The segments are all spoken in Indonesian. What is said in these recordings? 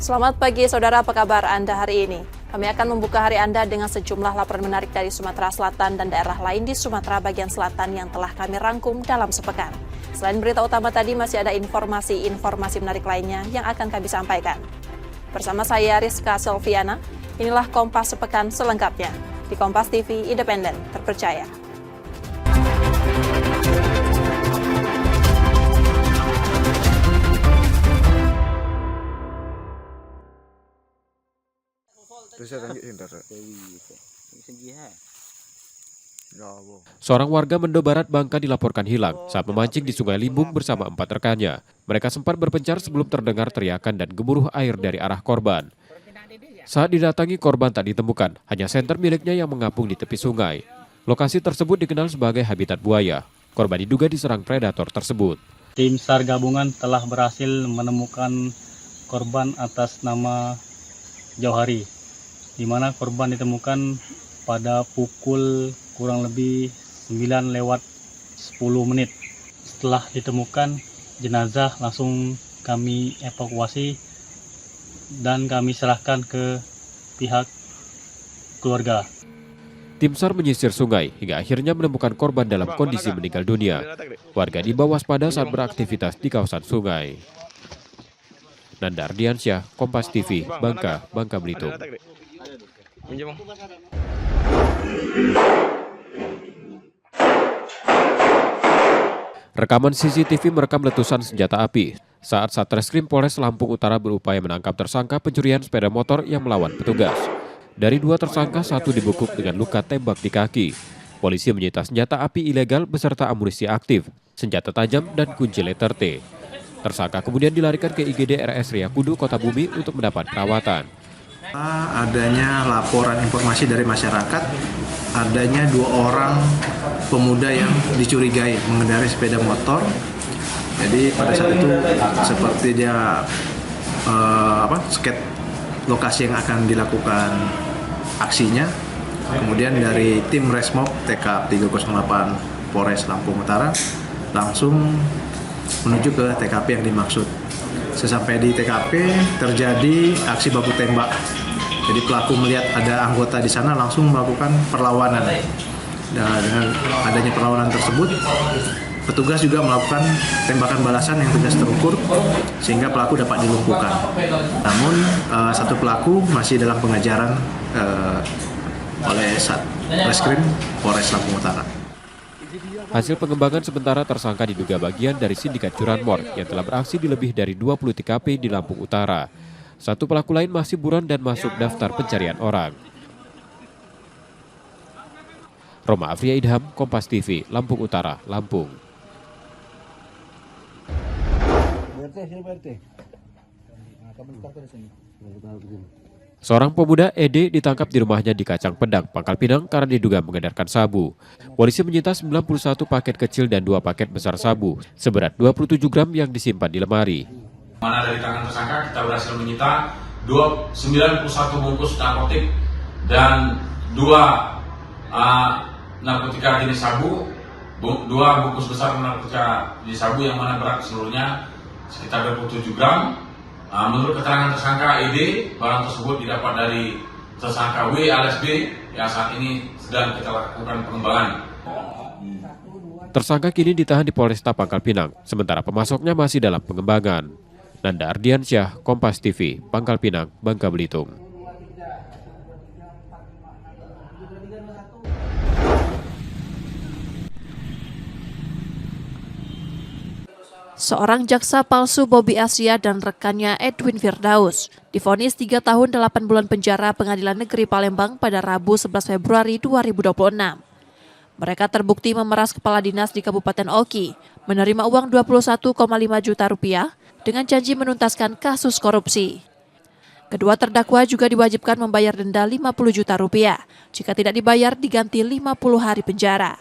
Selamat pagi saudara, apa kabar Anda hari ini? Kami akan membuka hari Anda dengan sejumlah laporan menarik dari Sumatera Selatan dan daerah lain di Sumatera bagian selatan yang telah kami rangkum dalam sepekan. Selain berita utama tadi, masih ada informasi menarik lainnya yang akan kami sampaikan. Bersama saya Rizka Selviana, inilah Kompas Sepekan selengkapnya di Kompas TV Independen, terpercaya. Seorang warga Mendo Barat, Bangka dilaporkan hilang saat memancing di Sungai Limbung bersama 4 rekannya. Mereka sempat berpencar sebelum terdengar teriakan dan gemuruh air dari arah korban. Saat didatangi, korban tak ditemukan, hanya senter miliknya yang mengapung di tepi sungai. Lokasi tersebut dikenal sebagai habitat buaya. Korban diduga diserang predator tersebut. Tim SAR gabungan telah berhasil menemukan korban atas nama Jauhari, di mana korban ditemukan pada pukul kurang lebih 9:10. Setelah ditemukan, jenazah langsung kami evakuasi dan kami serahkan ke pihak keluarga. Tim SAR menyisir sungai hingga akhirnya menemukan korban dalam kondisi meninggal dunia. Warga dibawa waspada saat beraktivitas di kawasan sungai. Nanda Ardiansyah, Kompas TV, Bangka, Bangka Belitung. Rekaman CCTV merekam letusan senjata api saat Satreskrim Polres Lampung Utara berupaya menangkap tersangka pencurian sepeda motor yang melawan petugas. Dari 2 tersangka, 1 dibekuk dengan luka tembak di kaki. Polisi menyita senjata api ilegal beserta amunisi aktif, senjata tajam, dan kunci letter T. Tersangka kemudian dilarikan ke IGD RS Riyakudu, Kota Bumi untuk mendapat perawatan. Adanya laporan informasi dari masyarakat, adanya 2 orang pemuda yang dicurigai mengendarai sepeda motor. Jadi pada saat itu seperti dia sket lokasi yang akan dilakukan aksinya. Kemudian dari tim Resmob TK 308 Polres Lampung Utara langsung menuju ke TKP yang dimaksud. Sesampai di TKP terjadi aksi baku tembak. Jadi pelaku melihat ada anggota di sana langsung melakukan perlawanan. Dan dengan adanya perlawanan tersebut, petugas juga melakukan tembakan balasan yang tegas terukur sehingga pelaku dapat dilumpuhkan. Namun 1 pelaku masih dalam pengejaran oleh Satreskrim Polres Lampung Utara. Hasil pengembangan sementara, tersangka diduga bagian dari sindikat curanmor yang telah beraksi di lebih dari 20 TKP di Lampung Utara. 1 pelaku lain masih buron dan masuk daftar pencarian orang. Roma Afria Idham, Kompas TV, Lampung Utara, Lampung. Seorang pemuda ED ditangkap di rumahnya di Kacang Pedang, Pangkal Pinang karena diduga mengedarkan sabu. Polisi menyita 91 paket kecil dan 2 paket besar sabu seberat 27 gram yang disimpan di lemari. Mana dari tangan tersangka kita berhasil menyita 91 bungkus narkotik dan 2 narkotika jenis sabu, 2 bungkus besar narkotika jenis sabu yang mana berat seluruhnya sekitar 27 gram. Menurut keterangan tersangka ED, barang tersebut didapat dari tersangka W alias B yang saat ini sedang kita lakukan pengembangan. Tersangka kini ditahan di Polresta Pangkal Pinang, sementara pemasoknya masih dalam pengembangan. Nanda Ardiansyah, Kompas TV, Pangkal Pinang, Bangka Belitung. Seorang jaksa palsu Bobby Asia dan rekannya Edwin Firdaus divonis 3 tahun 8 bulan penjara Pengadilan Negeri Palembang pada Rabu 11 Februari 2026. Mereka terbukti memeras kepala dinas di Kabupaten Oki, menerima uang 21,5 juta rupiah dengan janji menuntaskan kasus korupsi. Kedua terdakwa juga diwajibkan membayar denda 50 juta rupiah. Jika tidak dibayar, diganti 50 hari penjara.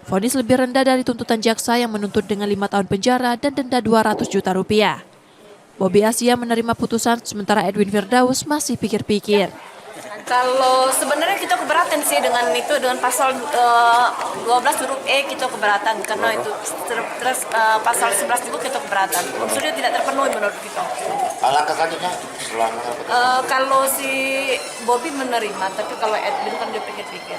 Vonis lebih rendah dari tuntutan jaksa yang menuntut dengan 5 tahun penjara dan denda 200 juta rupiah. Bobby Asia menerima putusan sementara Edwin Firdaus masih pikir-pikir. Kalau sebenarnya kita keberatan sih dengan pasal 12 huruf E kita keberatan karena itu terus pasal 11 juga kita keberatan. Unsurnya tidak terpenuhi menurut kita. Langkah selanjutnya Kalau si Bobby menerima, tapi kalau Edwin kan dia pikir-pikir.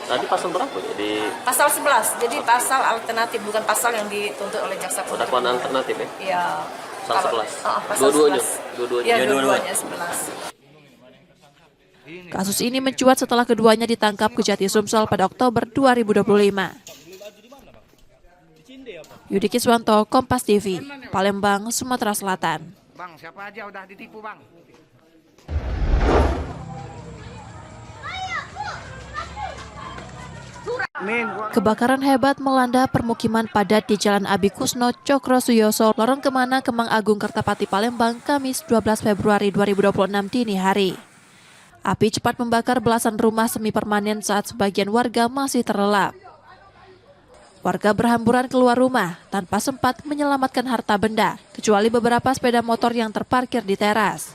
Tadi pasal berapa? Jadi Pasal 11, jadi pasal alternatif bukan pasal yang dituntut oleh jaksa penuntut. dakwaan alternatif ya? Iya. Pasal 11. Pasal Dua-duanya? 11. Dua-duanya? Iya, Ya, dua-duanya 11. Kasus ini mencuat setelah keduanya ditangkap Kejati Sumsel pada Oktober 2025. Yudi Kiswanto, Kompas TV, Palembang, Sumatera Selatan. Bang, siapa aja udah ditipu, Bang? Kebakaran hebat melanda permukiman padat di Jalan Abi Kusno, Cokro Suyoso, Lorong Kemana, Kemang Agung, Kertapati, Palembang, Kamis 12 Februari 2026 dini hari. Api cepat membakar belasan rumah semi permanen saat sebagian warga masih terlelap. Warga berhamburan keluar rumah tanpa sempat menyelamatkan harta benda, kecuali beberapa sepeda motor yang terparkir di teras.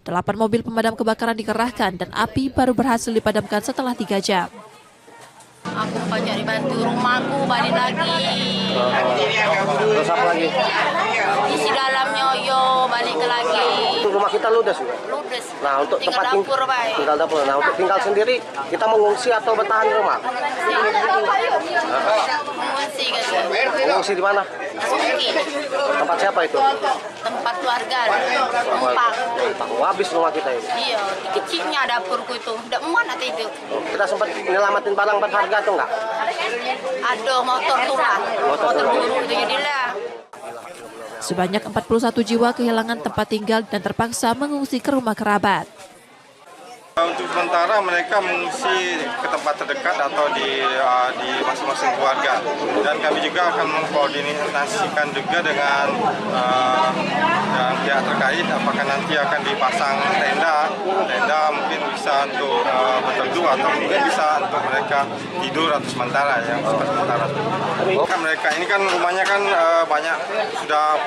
8 mobil pemadam kebakaran dikerahkan dan api baru berhasil dipadamkan setelah 3 jam. Aku banyak dibantu rumahku, balik lagi. Terus apa lagi? Isi dalamnya yo, balik ke lagi. Itu rumah kita ludes juga? Ludes. Nah, untuk tinggal tempat dapur, baik. tinggal dapur. Nah, untuk tinggal sendiri kita mengungsi atau bertahan di rumah? Mengungsi gitu. Mengungsi di mana? Sungki. Tempat siapa itu? Tempat keluarga. Numpang. Oh, habis rumah kita ini. Iya, kecilnya dapurku itu. Udah muat nanti itu. Kita sempat nyelamatin barang berharga atau enggak? Ada motor tuh lah. Motor buru itu jadilah. Sebanyak 41 jiwa kehilangan tempat tinggal dan terpaksa mengungsi ke rumah kerabat. Untuk sementara mereka mengungsi ke tempat terdekat atau di masing-masing keluarga, dan kami juga akan mengkoordinasikan juga dengan pihak terkait apakah nanti akan dipasang tenda mungkin bisa untuk berteduh atau mungkin bisa untuk mereka tidur atau sementara yang sementara. Kan mereka ini kan rumahnya kan banyak sudah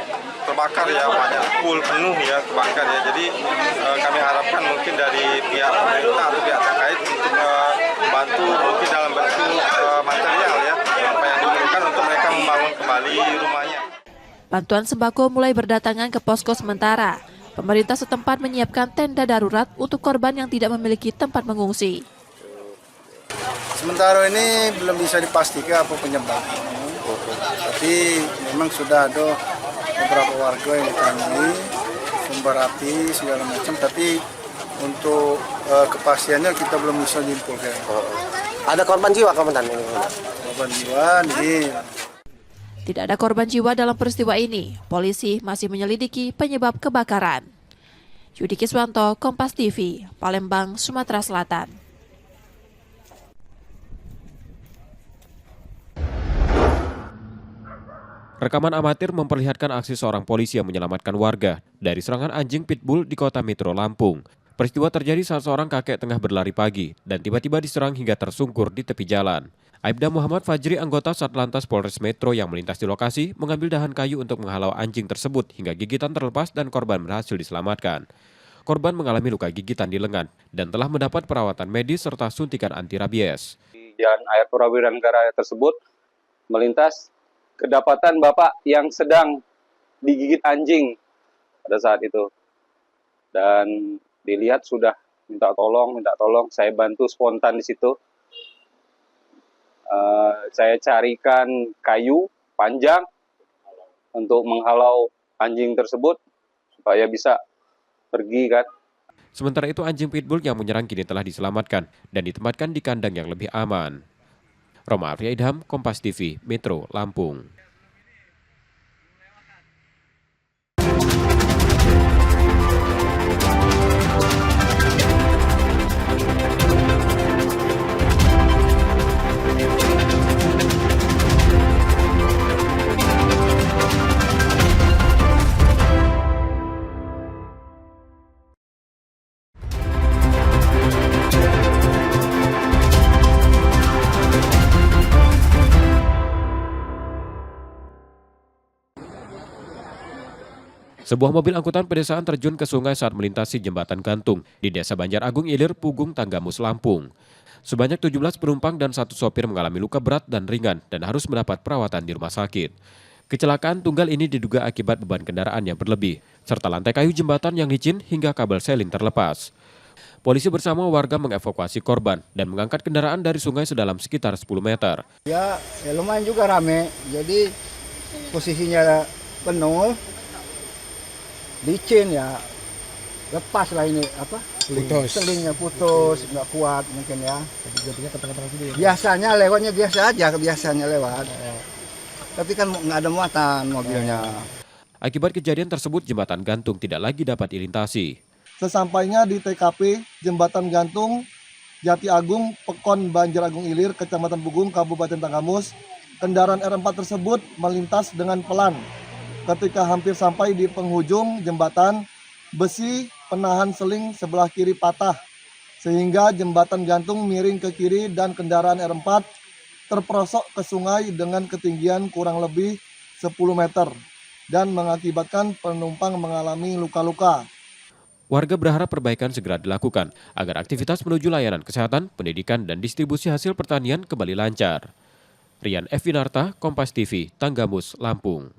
terbakar ya, banyak full penuh ya kebakar ya, jadi kami harapkan mungkin dari pihak pemerintah atau pihak terkait untuk membantu mungkin dalam bentuk material ya apa yang diperlukan untuk mereka membangun kembali rumahnya. Bantuan sembako mulai berdatangan ke posko sementara. Pemerintah setempat menyiapkan tenda darurat untuk korban yang tidak memiliki tempat mengungsi. Sementara ini belum bisa dipastikan apa penyebabnya. Tapi memang sudah ada beberapa warga yang ditemui sumber api segala macam, tapi untuk kepastiannya kita belum bisa menyimpulkan. Ada korban jiwa, Komandan? Korban jiwa nih. Tidak ada korban jiwa dalam peristiwa ini. Polisi masih menyelidiki penyebab kebakaran. Yudi Kiswanto, Kompas TV, Palembang, Sumatera Selatan. Rekaman amatir memperlihatkan aksi seorang polisi yang menyelamatkan warga dari serangan anjing pitbull di kota Metro Lampung. Peristiwa terjadi saat seorang kakek tengah berlari pagi dan tiba-tiba diserang hingga tersungkur di tepi jalan. Aibda Muhammad Fajri, anggota Satlantas Polres Metro yang melintas di lokasi, mengambil dahan kayu untuk menghalau anjing tersebut hingga gigitan terlepas dan korban berhasil diselamatkan. Korban mengalami luka gigitan di lengan dan telah mendapat perawatan medis serta suntikan anti rabies. Di Jalan Air Purwira Negara tersebut melintas kedapatan bapak yang sedang digigit anjing pada saat itu. Dan dilihat sudah minta tolong, saya bantu spontan di situ. Saya carikan kayu panjang untuk menghalau anjing tersebut supaya bisa pergi kan. Sementara itu anjing pitbull yang menyerang kini telah diselamatkan dan ditempatkan di kandang yang lebih aman. Roma Arya Idham, Kompas TV, Metro Lampung. Sebuah mobil angkutan pedesaan terjun ke sungai saat melintasi jembatan gantung di Desa Banjar Agung Ilir, Pugung, Tanggamus, Lampung. Sebanyak 17 penumpang dan 1 sopir mengalami luka berat dan ringan dan harus mendapat perawatan di rumah sakit. Kecelakaan tunggal ini diduga akibat beban kendaraan yang berlebih, serta lantai kayu jembatan yang licin hingga kabel seling terlepas. Polisi bersama warga mengevakuasi korban dan mengangkat kendaraan dari sungai sedalam sekitar 10 meter. Ya lumayan juga rame, jadi posisinya penuh, licin ya, lepas lah ini selingnya putus, nggak kuat mungkin ya. Biasanya lewatnya biasa aja, biasanya lewat. Tapi kan nggak ada muatan mobilnya. Akibat kejadian tersebut, jembatan gantung tidak lagi dapat dilintasi. Sesampainya di TKP Jembatan Gantung Jati Agung, Pekon Banjar Agung Ilir, Kecamatan Pugung, Kabupaten Tanggamus, kendaraan R4 tersebut melintas dengan pelan. Ketika hampir sampai di penghujung jembatan, besi penahan seling sebelah kiri patah, sehingga jembatan gantung miring ke kiri dan kendaraan R4 terperosok ke sungai dengan ketinggian kurang lebih 10 meter dan mengakibatkan penumpang mengalami luka-luka. Warga berharap perbaikan segera dilakukan agar aktivitas menuju layanan kesehatan, pendidikan, dan distribusi hasil pertanian kembali lancar. Rian F. Winarta, Kompas TV, Tanggamus, Lampung.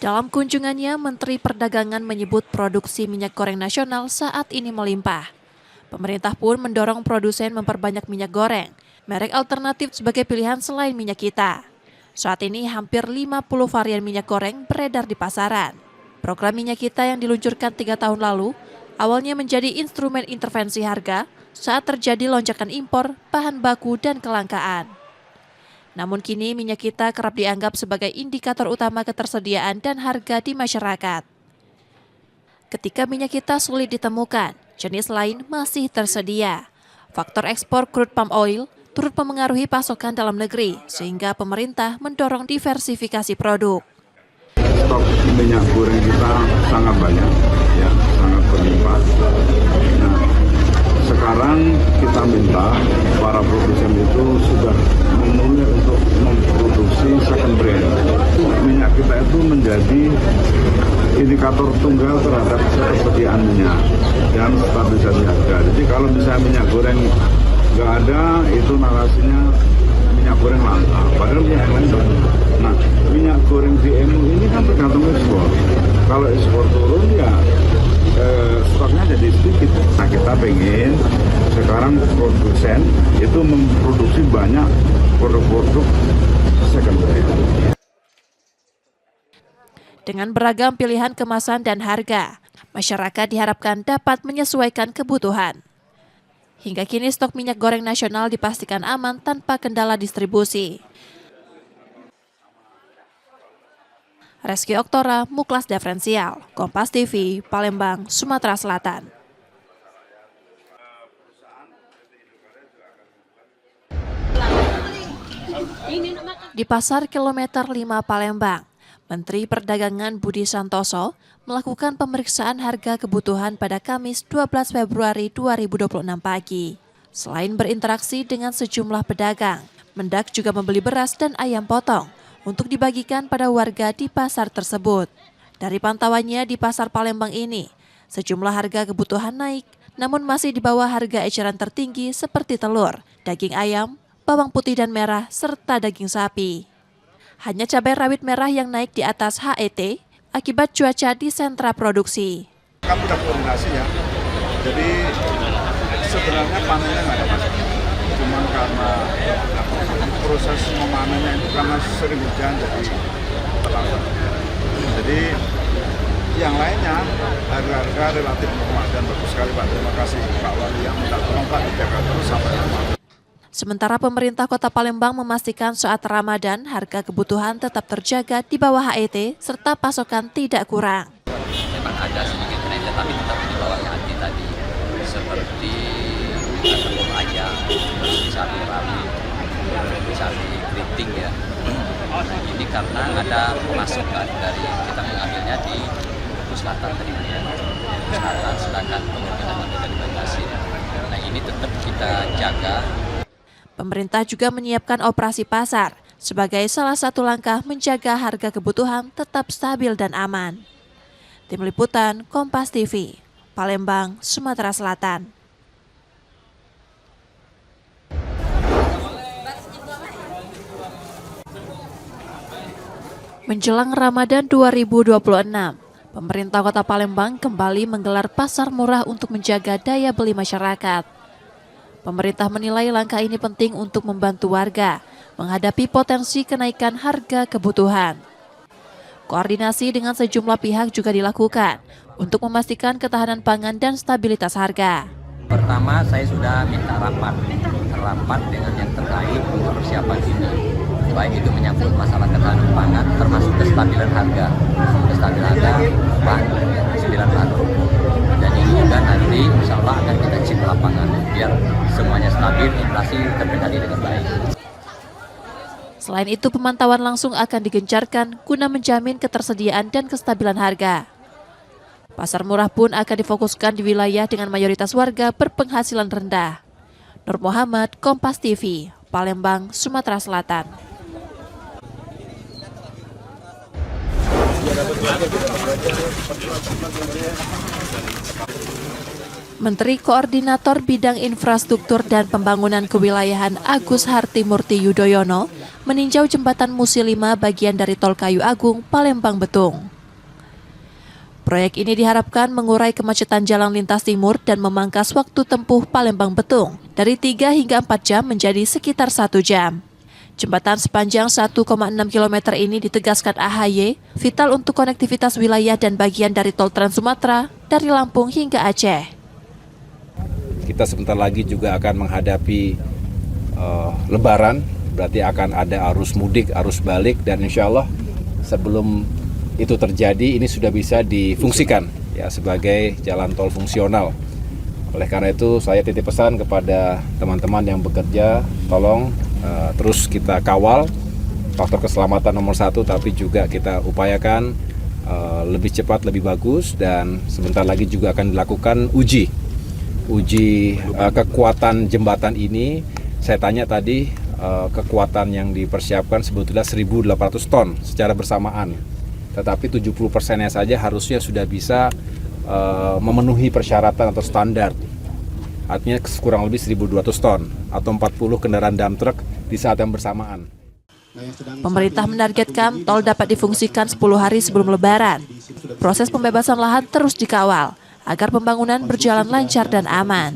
Dalam kunjungannya, Menteri Perdagangan menyebut produksi minyak goreng nasional saat ini melimpah. Pemerintah pun mendorong produsen memperbanyak minyak goreng, merek alternatif sebagai pilihan selain minyak kita. Saat ini hampir 50 varian minyak goreng beredar di pasaran. Program minyak kita yang diluncurkan 3 tahun lalu, awalnya menjadi instrumen intervensi harga saat terjadi lonjakan impor, bahan baku, dan kelangkaan. Namun kini minyak kita kerap dianggap sebagai indikator utama ketersediaan dan harga di masyarakat. Ketika minyak kita sulit ditemukan, jenis lain masih tersedia. Faktor ekspor crude palm oil turut memengaruhi pasokan dalam negeri, sehingga pemerintah mendorong diversifikasi produk. Stok minyak goreng kita sangat banyak, ya, sangat berlimpah. Nah, sekarang kita minta para produsen itu sudah memulai untuk memproduksi second brand. Minyak kita itu menjadi indikator tunggal terhadap ketersediaan minyak dan stabilisasi harga. Jadi kalau misalnya minyak goreng nggak ada, itu narasinya minyak goreng langka. Padahal minyak lain banyak. Nah, minyak goreng DMU ini kan tergantung ekspor. Kalau ekspor turun ya stoknya jadi sedikit. Nah, kita pengen sekarang produsen itu memproduksi banyak produk-produk second brand. Dengan beragam pilihan kemasan dan harga, masyarakat diharapkan dapat menyesuaikan kebutuhan. Hingga kini stok minyak goreng nasional dipastikan aman tanpa kendala distribusi. Reski Oktora, Muklas Diferensial, Kompas TV, Palembang, Sumatera Selatan. Di Pasar Kilometer 5 Palembang, Menteri Perdagangan Budi Santoso melakukan pemeriksaan harga kebutuhan pada Kamis 12 Februari 2026 pagi. Selain berinteraksi dengan sejumlah pedagang, Mendak juga membeli beras dan ayam potong untuk dibagikan pada warga di pasar tersebut. Dari pantauannya di Pasar Palembang ini, sejumlah harga kebutuhan naik, namun masih di bawah harga eceran tertinggi seperti telur, daging ayam, bawang putih dan merah, serta daging sapi. Hanya cabai rawit merah yang naik di atas HET akibat cuaca di sentra produksi. Kami sudah koordinasi ya, jadi sebenarnya panennya nggak ada masalah. Cuman karena proses memanennya itu karena sering hujan jadi terlambat. Jadi yang lainnya harga-harga relatif normal dan bagus sekali Pak. Terima kasih Pak Wali yang minta tolong Pak dijaga terus sampai aman. Sementara pemerintah Kota Palembang memastikan saat Ramadan harga kebutuhan tetap terjaga di bawah HET serta pasokan tidak kurang. Memang ada sedikit kenaikan tapi tetap di bawah HET tadi, seperti telur ayam, sapi rawit, sapi keriting ya. Ini karena ada pemasukan dari kita mengambilnya di Selatan tadi, Selatan, sedangkan telur kita ngambil dari Banjarmasin. Nah ini tetap kita jaga. Pemerintah juga menyiapkan operasi pasar sebagai salah satu langkah menjaga harga kebutuhan tetap stabil dan aman. Tim Liputan Kompas TV, Palembang, Sumatera Selatan. Menjelang Ramadan 2026, pemerintah Kota Palembang kembali menggelar pasar murah untuk menjaga daya beli masyarakat. Pemerintah menilai langkah ini penting untuk membantu warga menghadapi potensi kenaikan harga kebutuhan. Koordinasi dengan sejumlah pihak juga dilakukan untuk memastikan ketahanan pangan dan stabilitas harga. Pertama, saya sudah minta rapat dengan yang terkait untuk persiapan ini. Baik itu menyangkut masalah ketahanan pangan, termasuk kestabilan harga bahan 9 bahan pokok. Dan ini juga nanti insya Allah akan kita cek lapangan biar semuanya stabil, inflasi terkendali dengan baik. Selain itu, pemantauan langsung akan digencarkan guna menjamin ketersediaan dan kestabilan harga. Pasar murah pun akan difokuskan di wilayah dengan mayoritas warga berpenghasilan rendah. Nur Muhammad, Kompas TV, Palembang, Sumatera Selatan. Menteri Koordinator Bidang Infrastruktur dan Pembangunan Kewilayahan Agus Hartimurti Yudhoyono meninjau jembatan Musi 5 bagian dari Tol Kayu Agung, Palembang Betung. Proyek ini diharapkan mengurai kemacetan jalan lintas timur dan memangkas waktu tempuh Palembang Betung dari 3 hingga 4 jam menjadi sekitar 1 jam. Jembatan sepanjang 1,6 km ini ditegaskan AHY vital untuk konektivitas wilayah dan bagian dari Tol Trans Sumatera dari Lampung hingga Aceh. Kita sebentar lagi juga akan menghadapi Lebaran, berarti akan ada arus mudik, arus balik, dan insya Allah sebelum itu terjadi ini sudah bisa difungsikan ya sebagai jalan tol fungsional. Oleh karena itu saya titip pesan kepada teman-teman yang bekerja, tolong terus kita kawal faktor keselamatan nomor 1, tapi juga kita upayakan lebih cepat, lebih bagus, dan sebentar lagi juga akan dilakukan uji kekuatan jembatan ini. Saya tanya tadi, kekuatan yang dipersiapkan sebetulnya 1.800 ton secara bersamaan, tetapi 70%-nya saja harusnya sudah bisa memenuhi persyaratan atau standar. Artinya kurang lebih 1.200 ton atau 40 kendaraan dump truck di saat yang bersamaan. Pemerintah menargetkan tol dapat difungsikan 10 hari sebelum Lebaran. Proses pembebasan lahan terus dikawal agar pembangunan berjalan lancar dan aman.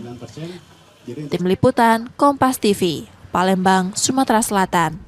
Tim Liputan Kompas TV, Palembang, Sumatera Selatan.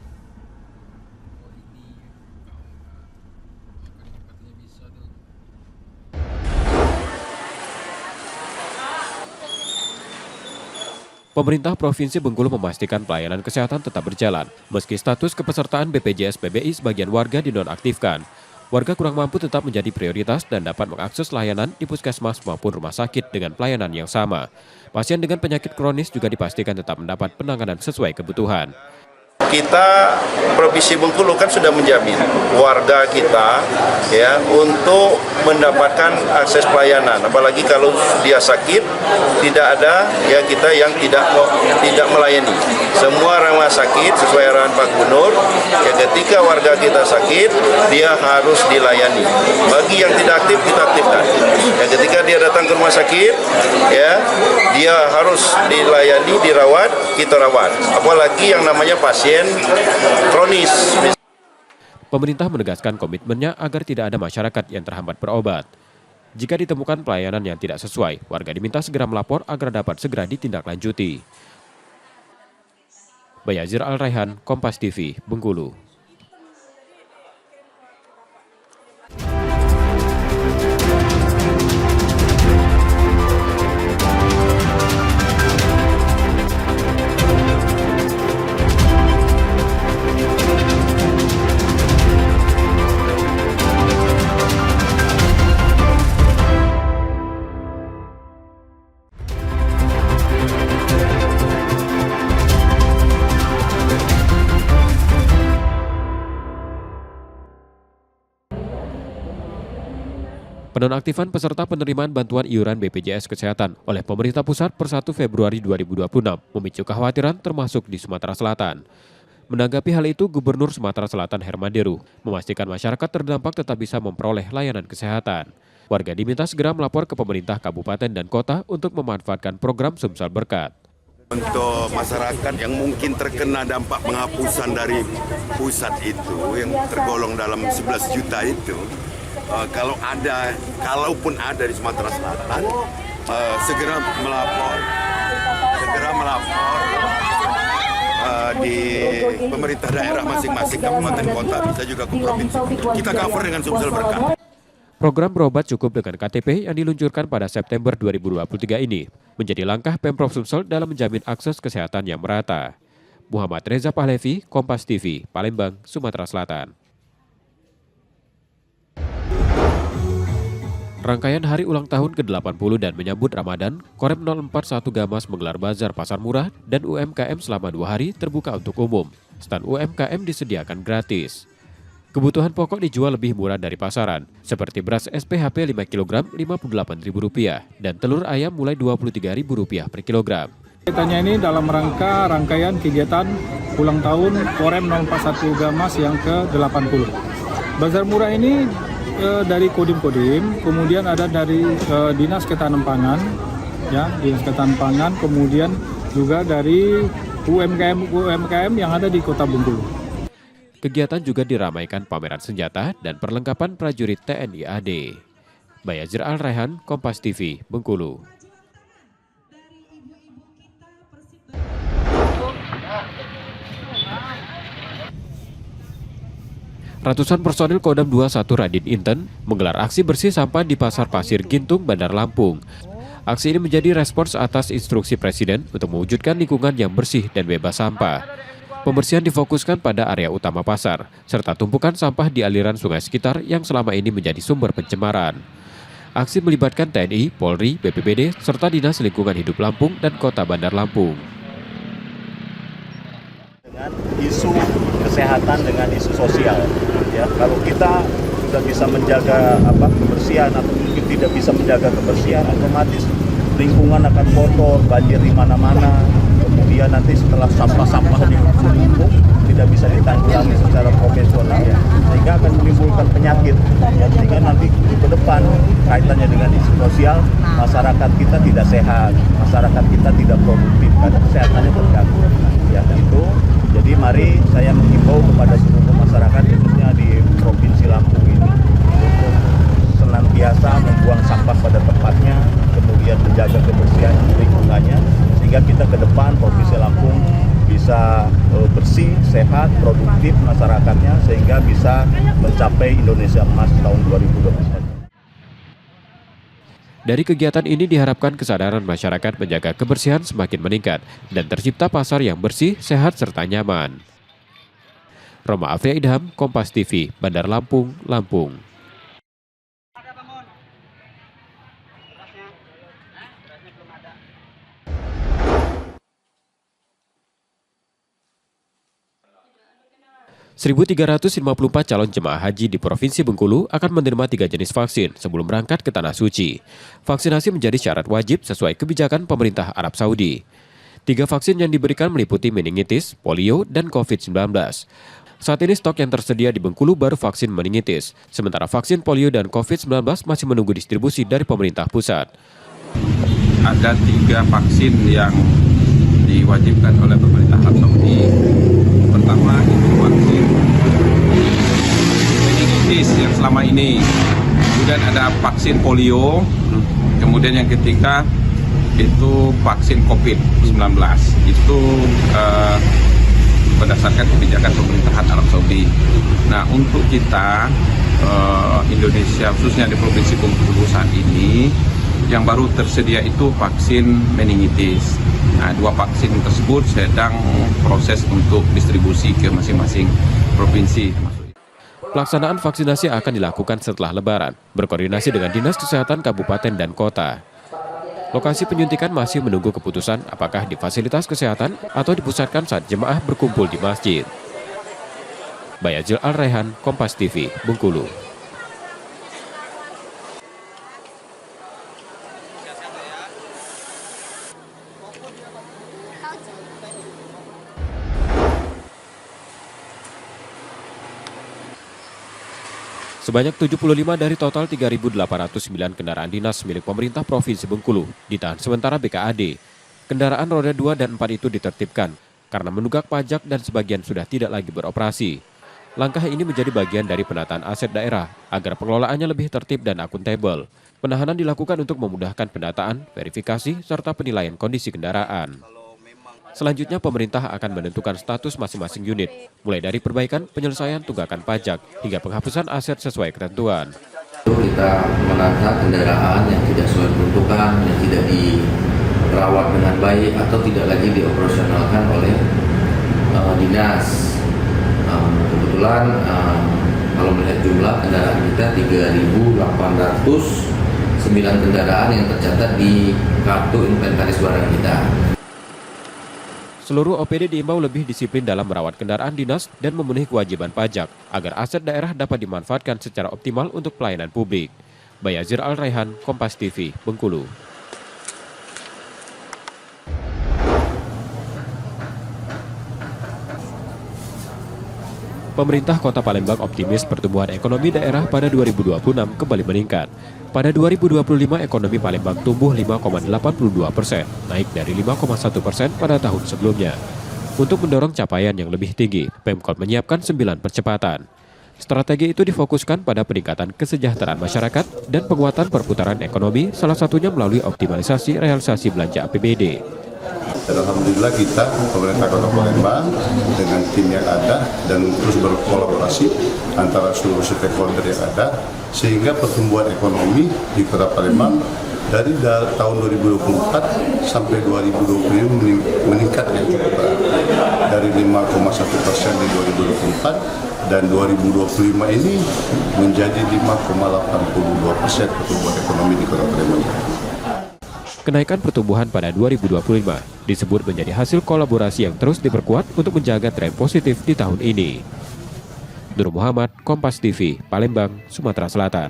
Pemerintah Provinsi Bengkulu memastikan pelayanan kesehatan tetap berjalan, meski status kepesertaan BPJS PBI sebagian warga dinonaktifkan. Warga kurang mampu tetap menjadi prioritas dan dapat mengakses layanan di puskesmas maupun rumah sakit dengan pelayanan yang sama. Pasien dengan penyakit kronis juga dipastikan tetap mendapat penanganan sesuai kebutuhan. Kita Provinsi Bengkulu kan sudah menjamin warga kita ya untuk mendapatkan akses pelayanan, apalagi kalau dia sakit tidak ada ya kita yang tidak melayani. Semua rumah sakit sesuai arahan Pak Gubernur ya, ketika warga kita sakit dia harus dilayani. Bagi yang tidak aktif kita aktifkan. Ya, ketika dia datang ke rumah sakit ya dia harus dilayani, dirawat, kita rawat. Apalagi yang namanya pasien kronis. Pemerintah menegaskan komitmennya agar tidak ada masyarakat yang terhambat berobat. Jika ditemukan pelayanan yang tidak sesuai, warga diminta segera melapor agar dapat segera ditindaklanjuti. Bayazir Al-Raihan, Kompas TV, Bengkulu. Penonaktifan peserta penerimaan bantuan iuran BPJS Kesehatan oleh pemerintah pusat per 1 Februari 2026 memicu kekhawatiran termasuk di Sumatera Selatan. Menanggapi hal itu, Gubernur Sumatera Selatan Herman Deru memastikan masyarakat terdampak tetap bisa memperoleh layanan kesehatan. Warga diminta segera melapor ke pemerintah kabupaten dan kota untuk memanfaatkan program Sumsel Berkat. Untuk masyarakat yang mungkin terkena dampak penghapusan dari pusat itu yang tergolong dalam 11 juta itu, kalaupun ada di Sumatera Selatan, segera melapor di pemerintah daerah masing-masing, kabupaten kota, bisa juga ke provinsi. Kita cover dengan Sumsel Berkat. Program berobat cukup dengan KTP yang diluncurkan pada September 2023 ini menjadi langkah Pemprov Sumsel dalam menjamin akses kesehatan yang merata. Muhammad Reza Pahlevi, Kompas TV, Palembang, Sumatera Selatan. Rangkaian hari ulang tahun ke-80 dan menyambut Ramadan, Korem 041 Gamas menggelar bazar pasar murah dan UMKM selama 2 hari terbuka untuk umum. Stand UMKM disediakan gratis. Kebutuhan pokok dijual lebih murah dari pasaran, seperti beras SPHP 5 kg Rp58.000 dan telur ayam mulai Rp23.000 per kilogram. Kegiatannya ini dalam rangka rangkaian kegiatan ulang tahun Korem 041 Gamas yang ke-80. Bazar murah ini dari Kodim, kemudian ada dari Dinas Ketahanan Pangan, ya, Dinas Ketahanan Pangan, kemudian juga dari UMKM yang ada di Kota Bengkulu. Kegiatan juga diramaikan pameran senjata dan perlengkapan prajurit TNI AD. Bayazir Al-Rehan, Kompas TV, Bengkulu. Ratusan personil Kodam 21 Radin Inten menggelar aksi bersih sampah di Pasar Pasir Gintung, Bandar Lampung. Aksi ini menjadi respons atas instruksi Presiden untuk mewujudkan lingkungan yang bersih dan bebas sampah. Pembersihan difokuskan pada area utama pasar, serta tumpukan sampah di aliran sungai sekitar yang selama ini menjadi sumber pencemaran. Aksi melibatkan TNI, Polri, BPBD, serta Dinas Lingkungan Hidup Lampung dan Kota Bandar Lampung. Dengan isu kesehatan, dengan isu sosial, ya, kalau kita sudah bisa menjaga kebersihan atau mungkin tidak bisa menjaga kebersihan, otomatis lingkungan akan kotor, banjir di mana-mana. Kemudian nanti setelah sampah-sampah ditumpuk tidak bisa ditanggulangi secara profesional, ya, sehingga akan menimbulkan penyakit, ya, sehingga nanti ke depan kaitannya dengan isu sosial, masyarakat kita tidak sehat, masyarakat kita tidak produktif karena kesehatannya terganggu, ya, itu. Jadi mari saya menghimbau kepada seluruh masyarakat khususnya di Provinsi Lampung ini untuk senantiasa membuang sampah pada tempatnya, kemudian menjaga kebersihan lingkungannya, sehingga kita ke depan Provinsi Lampung bisa bersih, sehat, produktif masyarakatnya, sehingga bisa mencapai Indonesia Emas tahun 2024. Dari kegiatan ini diharapkan kesadaran masyarakat menjaga kebersihan semakin meningkat dan tercipta pasar yang bersih, sehat, serta nyaman. Roma Afria Idham, Kompas TV, Bandar Lampung, Lampung. (1.354) calon jemaah haji di Provinsi Bengkulu akan menerima 3 jenis vaksin sebelum berangkat ke Tanah Suci. Vaksinasi menjadi syarat wajib sesuai kebijakan pemerintah Arab Saudi. 3 vaksin yang diberikan meliputi meningitis, polio, dan COVID-19. Saat ini stok yang tersedia di Bengkulu baru vaksin meningitis, sementara vaksin polio dan COVID-19 masih menunggu distribusi dari pemerintah pusat. Ada 3 vaksin yang diwajibkan oleh pemerintah Arab Saudi. Pertama itu vaksin meningitis yang selama ini, kemudian ada vaksin polio, kemudian yang ketiga itu vaksin COVID-19. Itu berdasarkan kebijakan pemerintahan Arab Saudi. Nah, untuk kita Indonesia, khususnya di Provinsi Bengkulu saat ini, yang baru tersedia itu vaksin meningitis. Nah, 2 vaksin tersebut sedang proses untuk distribusi ke masing-masing provinsi. Pelaksanaan vaksinasi akan dilakukan setelah Lebaran, berkoordinasi dengan Dinas Kesehatan Kabupaten dan Kota. Lokasi penyuntikan masih menunggu keputusan apakah di fasilitas kesehatan atau dipusatkan saat jemaah berkumpul di masjid. Bayazil Al-Rehan, Kompas TV, Bengkulu. Sebanyak 75 dari total 3.809 kendaraan dinas milik pemerintah Provinsi Bengkulu ditahan sementara BKAD. Kendaraan roda 2 dan 4 itu ditertibkan karena menunggak pajak dan sebagian sudah tidak lagi beroperasi. Langkah ini menjadi bagian dari penataan aset daerah agar pengelolaannya lebih tertib dan akuntabel. Penahanan dilakukan untuk memudahkan pendataan, verifikasi, serta penilaian kondisi kendaraan. Selanjutnya, pemerintah akan menentukan status masing-masing unit, mulai dari perbaikan, penyelesaian tunggakan pajak, hingga penghapusan aset sesuai ketentuan. Kita menata kendaraan yang tidak sesuai peruntukan, yang tidak dirawat dengan baik, atau tidak lagi dioperasionalkan oleh dinas. Kebetulan kalau melihat jumlah kendaraan kita 3.809 kendaraan yang tercatat di kartu inventaris barang kita. Seluruh OPD diimbau lebih disiplin dalam merawat kendaraan dinas dan memenuhi kewajiban pajak agar aset daerah dapat dimanfaatkan secara optimal untuk pelayanan publik. Bayazir Al-Raihan, Kompas TV, Bengkulu. Pemerintah Kota Palembang optimis pertumbuhan ekonomi daerah pada 2026 kembali meningkat. Pada 2025 ekonomi Palembang tumbuh 5,82%, naik dari 5,1% pada tahun sebelumnya. Untuk mendorong capaian yang lebih tinggi, Pemkot menyiapkan 9 percepatan. Strategi itu difokuskan pada peningkatan kesejahteraan masyarakat dan penguatan perputaran ekonomi, salah satunya melalui optimalisasi realisasi belanja APBD. Dan alhamdulillah kita, pemerintah Kota Palembang dengan tim yang ada dan terus berkolaborasi antara seluruh stakeholder yang ada, sehingga pertumbuhan ekonomi di Kota Palembang dari tahun 2024 sampai 2025 meningkat yang cukup berat. Dari 5,1% di 2024 dan 2025 ini menjadi 5,82% pertumbuhan ekonomi di Kota Palembang. Kenaikan pertumbuhan pada 2025 disebut menjadi hasil kolaborasi yang terus diperkuat untuk menjaga tren positif di tahun ini. Nur Muhammad, Kompas TV, Palembang, Sumatera Selatan.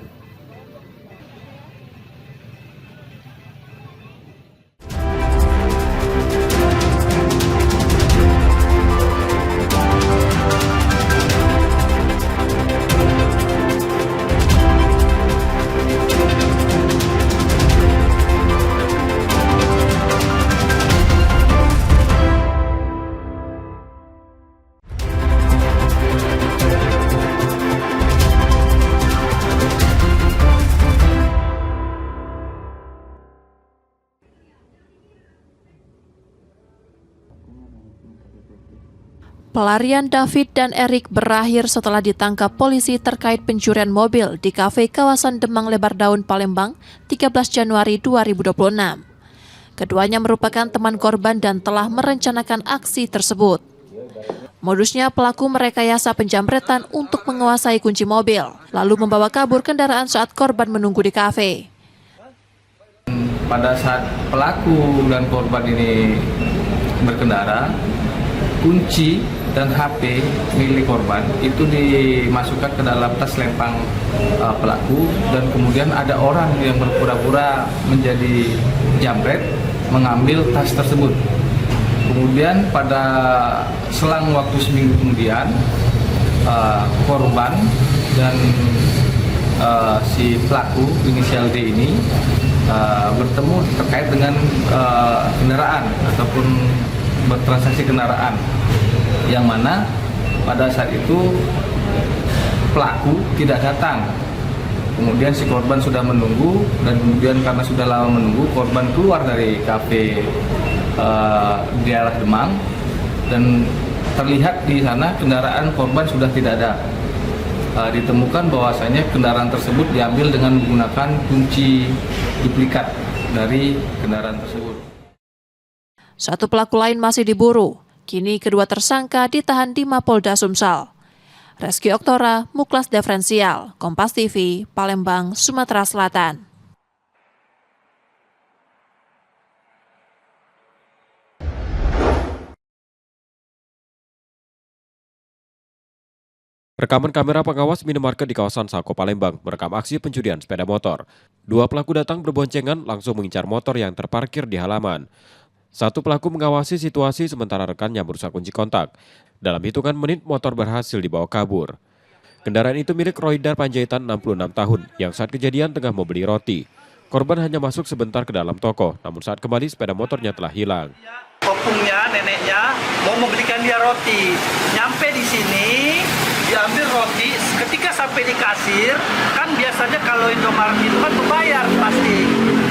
Pelarian David dan Erik berakhir setelah ditangkap polisi terkait pencurian mobil di kafe kawasan Demang Lebar Daun, Palembang, 13 Januari 2026. Keduanya merupakan teman korban dan telah merencanakan aksi tersebut. Modusnya, pelaku merekayasa penjamretan untuk menguasai kunci mobil, lalu membawa kabur kendaraan saat korban menunggu di kafe. Pada saat pelaku dan korban ini berkendara, kunci dan HP milik korban itu dimasukkan ke dalam tas lempang pelaku, dan kemudian ada orang yang berpura-pura menjadi jambret mengambil tas tersebut. Kemudian pada selang waktu seminggu kemudian korban dan si pelaku inisial D ini bertemu terkait dengan kendaraan ataupun bertransaksi kendaraan, yang mana pada saat itu pelaku tidak datang. Kemudian si korban sudah menunggu, dan kemudian karena sudah lama menunggu, korban keluar dari kafe di daerah Demang, dan terlihat di sana kendaraan korban sudah tidak ada. Ditemukan bahwasanya kendaraan tersebut diambil dengan menggunakan kunci duplikat dari kendaraan tersebut. Satu pelaku lain masih diburu. Kini kedua tersangka ditahan di Mapolda Sumsel. Reski Oktora, Muklas Diferensial, Kompas TV, Palembang, Sumatera Selatan. Rekaman kamera pengawas minimarket di kawasan Sako Palembang merekam aksi pencurian sepeda motor. Dua pelaku datang berboncengan langsung mengincar motor yang terparkir di halaman. Satu pelaku mengawasi situasi sementara rekannya berusaha kunci kontak. Dalam hitungan menit motor berhasil dibawa kabur. Kendaraan itu milik Roidar Panjaitan 66 tahun yang saat kejadian tengah mau beli roti. Korban hanya masuk sebentar ke dalam toko, namun saat kembali sepeda motornya telah hilang. Opungnya, neneknya mau membelikan dia roti. Nyampe di sini, diambil roti. Ketika sampai di kasir, kan biasanya kalau Indomaret itu kan membayar pasti.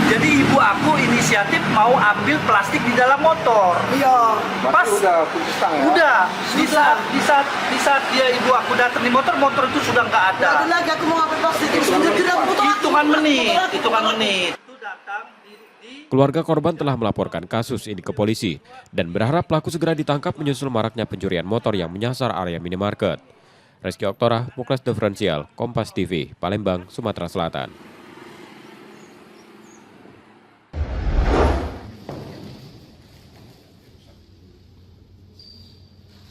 Jadi ibu aku inisiatif mau ambil plastik di dalam motor. Iya. Pas udah putus tangan. Udah. Di saat dia ibu aku datang di motor itu sudah nggak ada. Ada lagi aku mau ambil plastik. Hitungan menit. Keluarga korban telah melaporkan kasus ini ke polisi dan berharap pelaku segera ditangkap menyusul maraknya pencurian motor yang menyasar area minimarket. Reski Oktora, Muklas Diferensial, Kompas TV, Palembang, Sumatera Selatan.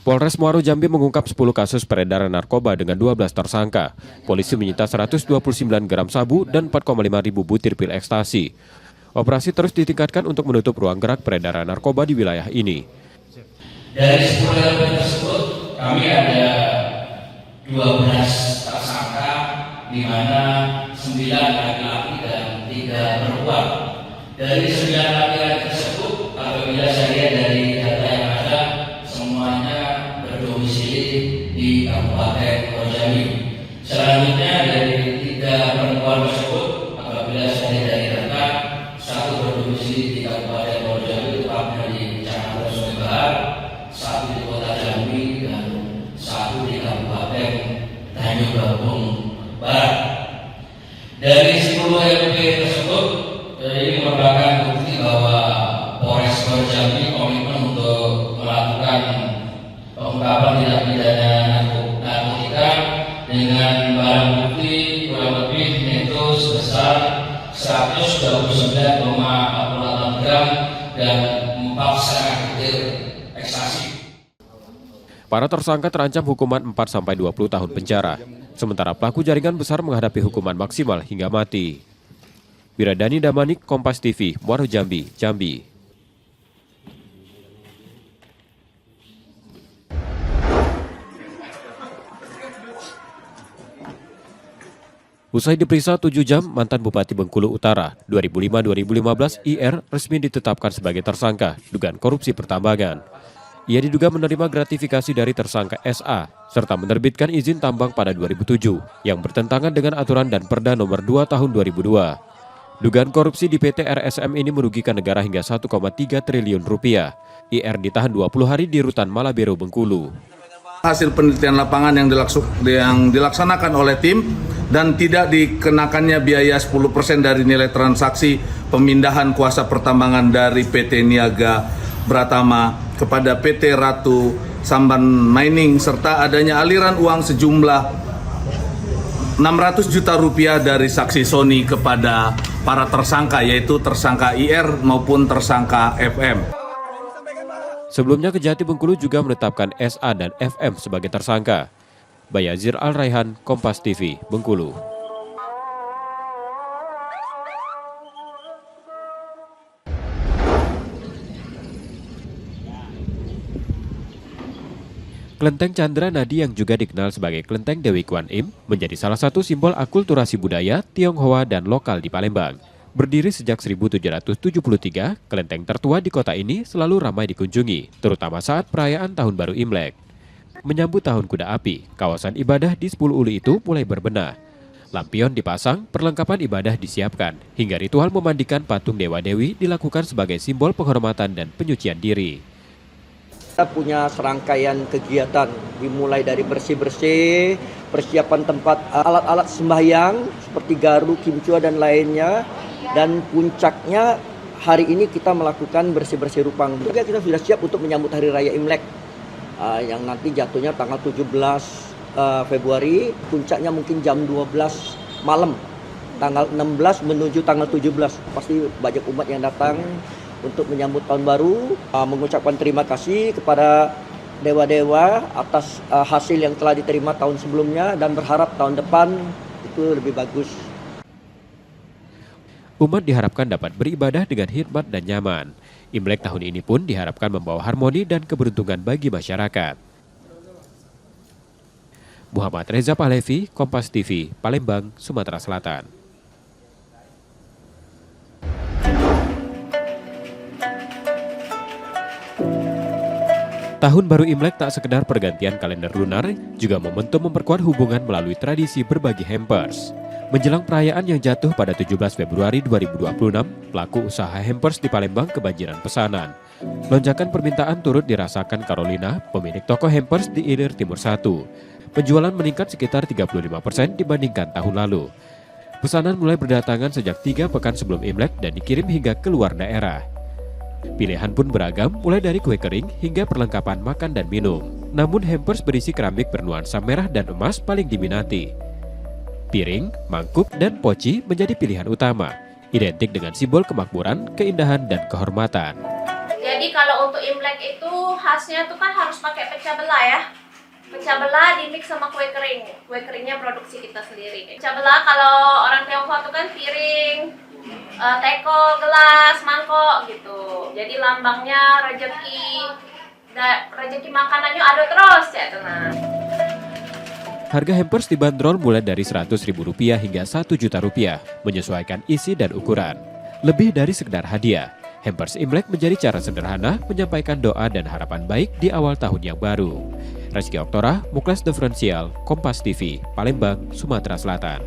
Polres Muaro Jambi mengungkap 10 kasus peredaran narkoba dengan 12 tersangka. Polisi menyita 129 gram sabu dan 4,5 ribu butir pil ekstasi. Operasi terus ditingkatkan untuk menutup ruang gerak peredaran narkoba di wilayah ini. Dari 10 LP tersebut, kami ada 12 tersangka, di mana 9 laki-laki dan 3 perempuan. Dari 9 laki-laki tersebut, apabila saya lihat dari data yang ada, semuanya berdomisili di Kabupaten Muaro Jambi. Selanjutnya dari 3 perempuan tersebut, apabila saya lihat dari data, 1 berdomisili di Kabupaten Muaro Jambi, tepatnya di Kecamatan Sungai Bahar, 1 di Kota Jambi, dan 1 di Kabupaten Tanjung Babung Barat. Dari 10 LP tersebut, ini merupakan bukti bahwa Polres Muaro Jambi komitmen untuk melakukan pengungkapan tindak pidana narkotika dengan barang bukti kurang lebih neto sebesar 129,48 gram dan 4,5 butir ekstasi. Para tersangka terancam hukuman 4-20 tahun penjara, sementara pelaku jaringan besar menghadapi hukuman maksimal hingga mati. Wiradani Damanik, Kompas TV, Muaro Jambi, Jambi. Usai diperiksa 7 jam, mantan Bupati Bengkulu Utara 2005-2015 IR resmi ditetapkan sebagai tersangka dugaan korupsi pertambangan. Ia diduga menerima gratifikasi dari tersangka SA serta menerbitkan izin tambang pada 2007 yang bertentangan dengan aturan dan Perda nomor 2 tahun 2002. Dugaan korupsi di PT RSM ini merugikan negara hingga 1,3 triliun rupiah. IR ditahan 20 hari di Rutan Malabero, Bengkulu. Hasil penelitian lapangan yang dilaksanakan oleh tim dan tidak dikenakannya biaya 10% dari nilai transaksi pemindahan kuasa pertambangan dari PT Niaga Pratama kepada PT Ratu Samban Mining serta adanya aliran uang sejumlah 600 juta rupiah dari saksi Sony kepada para tersangka, yaitu tersangka IR maupun tersangka FM. Sebelumnya Kejati Bengkulu juga menetapkan SA dan FM sebagai tersangka. Bayazir Al-Raihan, Kompas TV, Bengkulu. Kelenteng Chandra Nadi yang juga dikenal sebagai Kelenteng Dewi Kwan Im menjadi salah satu simbol akulturasi budaya, Tionghoa dan lokal di Palembang. Berdiri sejak 1773, kelenteng tertua di kota ini selalu ramai dikunjungi, terutama saat perayaan Tahun Baru Imlek. Menyambut Tahun Kuda Api, kawasan ibadah di 10 Ulu itu mulai berbenah. Lampion dipasang, perlengkapan ibadah disiapkan, hingga ritual memandikan patung dewa-dewi dilakukan sebagai simbol penghormatan dan penyucian diri. Kita punya serangkaian kegiatan dimulai dari bersih-bersih, persiapan tempat alat-alat sembahyang seperti garu, kimcua dan lainnya. Dan puncaknya hari ini kita melakukan bersih-bersih Rupang. Juga kita sudah siap untuk menyambut Hari Raya Imlek yang nanti jatuhnya tanggal 17 Februari. Puncaknya mungkin jam 12 malam, tanggal 16 menuju tanggal 17. Pasti banyak umat yang datang untuk menyambut tahun baru, mengucapkan terima kasih kepada dewa-dewa atas hasil yang telah diterima tahun sebelumnya dan berharap tahun depan itu lebih bagus. Umat diharapkan dapat beribadah dengan hikmat dan nyaman. Imlek tahun ini pun diharapkan membawa harmoni dan keberuntungan bagi masyarakat. Muhammad Reza Pahlevi, Kompas TV, Palembang, Sumatera Selatan. Tahun Baru Imlek tak sekedar pergantian kalender lunar, juga momentum memperkuat hubungan melalui tradisi berbagi hampers. Menjelang perayaan yang jatuh pada 17 Februari 2026, pelaku usaha hampers di Palembang kebanjiran pesanan. Lonjakan permintaan turut dirasakan Carolina, pemilik toko hampers di Ilir Timur 1. Penjualan meningkat sekitar 35% dibandingkan tahun lalu. Pesanan mulai berdatangan sejak 3 pekan sebelum Imlek dan dikirim hingga keluar daerah. Pilihan pun beragam, mulai dari kue kering hingga perlengkapan makan dan minum. Namun hampers berisi keramik bernuansa merah dan emas paling diminati. Piring, mangkuk, dan poci menjadi pilihan utama, identik dengan simbol kemakmuran, keindahan, dan kehormatan. Jadi kalau untuk Imlek itu khasnya tuh kan harus pakai pecah belah ya. Pecah belah dimix sama kue kering. Kue keringnya produksi kita sendiri. Pecah belah kalau orang Tionghoa tuh kan piring, teko, gelas, mangkok gitu. Jadi lambangnya rezeki makanannya ada terus ya teman. Harga hampers dibanderol mulai dari Rp100.000 hingga Rp1.000.000, menyesuaikan isi dan ukuran. Lebih dari sekedar hadiah, hampers Imlek menjadi cara sederhana menyampaikan doa dan harapan baik di awal tahun yang baru. Rizky Oktora, Muklas Diferensial, Kompas TV, Palembang, Sumatera Selatan.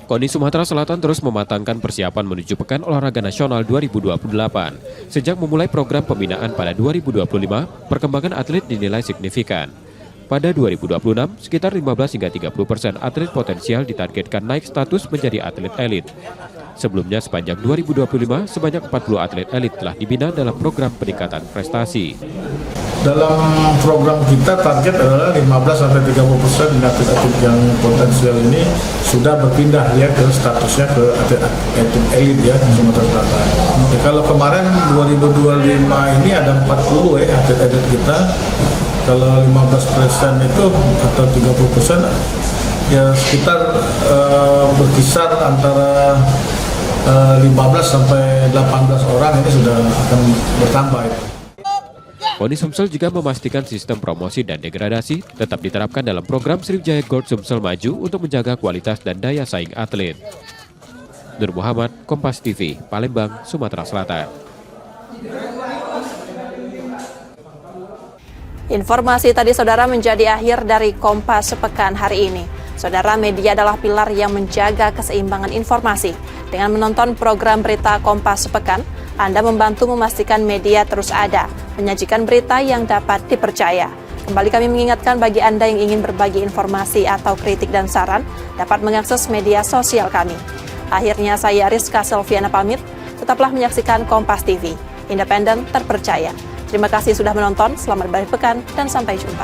KONI Sumatera Selatan terus mematangkan persiapan menuju Pekan Olahraga Nasional 2028. Sejak memulai program pembinaan pada 2025, perkembangan atlet dinilai signifikan. Pada 2026, sekitar 15 hingga 30% atlet potensial ditargetkan naik status menjadi atlet elit. Sebelumnya sepanjang 2025, sebanyak 40 atlet elit telah dibina dalam program peningkatan prestasi. Dalam program kita target adalah 15-30% atlet-atlet yang potensial ini sudah berpindah ya ke statusnya ke atlet elit ya Sumatera Selatan. Kalau kemarin 2025 ini ada 40 ya atlet-atlet kita. Kalau 15% itu atau 30% ya sekitar berkisar antara 15 sampai 18 orang ini sudah akan bertambah. KONI Sumsel juga memastikan sistem promosi dan degradasi tetap diterapkan dalam program Sriwijaya Gold Sumsel Maju untuk menjaga kualitas dan daya saing atlet. Nur Muhammad, Kompas TV, Palembang, Sumatera Selatan. Informasi tadi saudara menjadi akhir dari Kompas Sepekan hari ini. Saudara, media adalah pilar yang menjaga keseimbangan informasi. Dengan menonton program berita Kompas Sepekan, Anda membantu memastikan media terus ada, menyajikan berita yang dapat dipercaya. Kembali kami mengingatkan bagi Anda yang ingin berbagi informasi atau kritik dan saran, dapat mengakses media sosial kami. Akhirnya saya Rizka Selviana pamit, tetaplah menyaksikan Kompas TV, independen terpercaya. Terima kasih sudah menonton, selamat berakhir pekan, dan sampai jumpa.